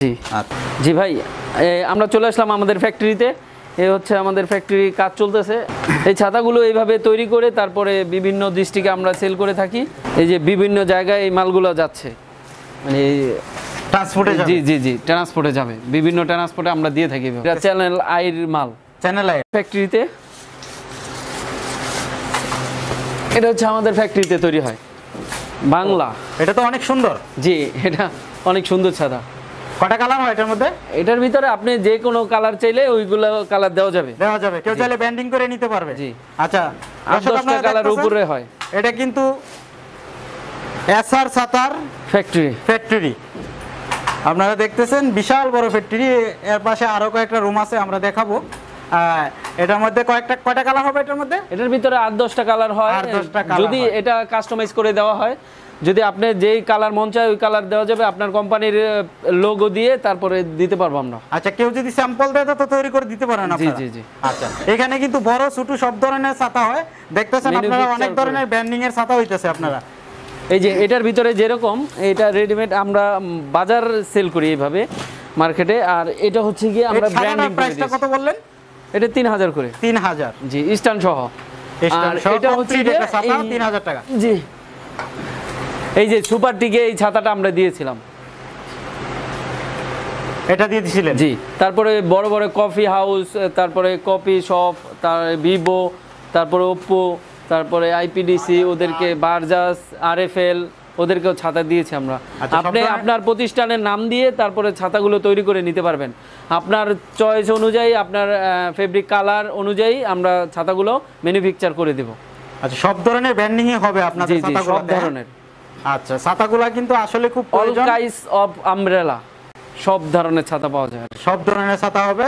জি জি ভাই, আমরা চলে আসলাম আমাদের ফ্যাক্টরিতে। এই হচ্ছে আমাদের ফ্যাক্টরি, কাজ চলতেছে। এই ছাতাগুলো এইভাবে তৈরি করে তারপরে বিভিন্ন ডিস্ট্রিক্টে আমরা সেল করে থাকি। এই যে বিভিন্ন জায়গায় এই মালগুলো যাচ্ছে, মানে ট্রান্সপোর্টে যাবে। জি জি জি, ট্রান্সপোর্টে যাবে, বিভিন্ন ট্রান্সপোর্টে আমরা দিয়ে থাকি। এটা চ্যানেল আইর মাল, চ্যানেল আই ফ্যাক্টরিতে। এটা হচ্ছে আমাদের ফ্যাক্টরিতে তৈরি হয়, বাংলা। এটা তো অনেক সুন্দর। জি, এটা অনেক সুন্দর ছাতা। কটা কালার হয় এটার মধ্যে? এটার ভিতরে আপনি যে কোনো কালার চাইলে ওইগুলো কালার দেওয়া যাবে। দেওয়া যাবে, কেউ চাইলে ব্যান্ডিং করে নিতে পারবে। জি। আচ্ছা, 8-10টা কালার উপরে হয়। এটা কিন্তু এসআর ছাতার ফ্যাক্টরি। আপনারা দেখতেছেন বিশাল বড় ফ্যাক্টরি। এর পাশে আরো কয়েকটা রুম আছে, আমরা দেখাবো। এটার মধ্যে কয়টা কালার হবে এটার মধ্যে? এটার ভিতরে 8-10টা কালার হয়। 8-10টা কালার যদি এটা কাস্টমাইজ করে দেওয়া হয়, যদি আপনি যেই কালার মন চায় ওই কালার দেওয়া যাবে। আপনার কোম্পানির লোগো দিয়ে তারপরে দিতে পারবো আমরা। আচ্ছা, কেউ যদি স্যাম্পল দেয় তো তৈরি করে দিতে পারেন আপনারা? জি জি জি। আচ্ছা, এখানে কিন্তু বড় ছোট সব ধরনের ছাতা হয়। দেখতেছেন আপনারা অনেক ধরনের ব্র্যান্ডিং এর ছাতা হইতেছে আপনারা। এই যে এটার ভিতরে যেরকম, এটা রেডিমেড আমরা বাজার সেল করি এইভাবে মার্কেটে। আর এটা হচ্ছে গিয়ে আমরা ব্র্যান্ডিং করে প্রাইসটা দিই। কত বললেন? এটা 3000 করে। 3000? জি, স্ট্যান্ড সহ। আর এটা হচ্ছে গিয়ে ছাতা 3000 টাকা। জি। এই যে সুপার টিকে এই ছাতাটা আমরা দিয়েছিলাম। এটা দিয়ে দিয়েছিলেন? জি। তারপরে বড় বড় কফি হাউস, তারপরে কফি শপ, তার ভিভো, তারপরে ওপ্পো, তারপরে আইপিডিসি, ওদেরকে বারজাস, আরএফএল, ওদেরকেও ছাতা দিয়েছি আমরা। আপনি আপনার প্রতিষ্ঠানের নাম দিয়ে তারপরে ছাতাগুলো তৈরি করে নিতে পারবেন। আপনার চয়েস অনুযায়ী, আপনার ফেব্রিক কালার অনুযায়ী আমরা ছাতাগুলো ম্যানুফ্যাকচার করে দেব। আচ্ছা, সব ধরনের ব্র্যান্ডিং এ হবে আপনাদের ছাতাগুলো? সব ধরনের। আচ্ছা, ছাতাগুলো কিন্তু আসলে খুব অল কাইন্ডস অফ আমব্রেলা, সব ধরনের ছাতা পাওয়া যায়। সব ধরনের ছাতা হবে।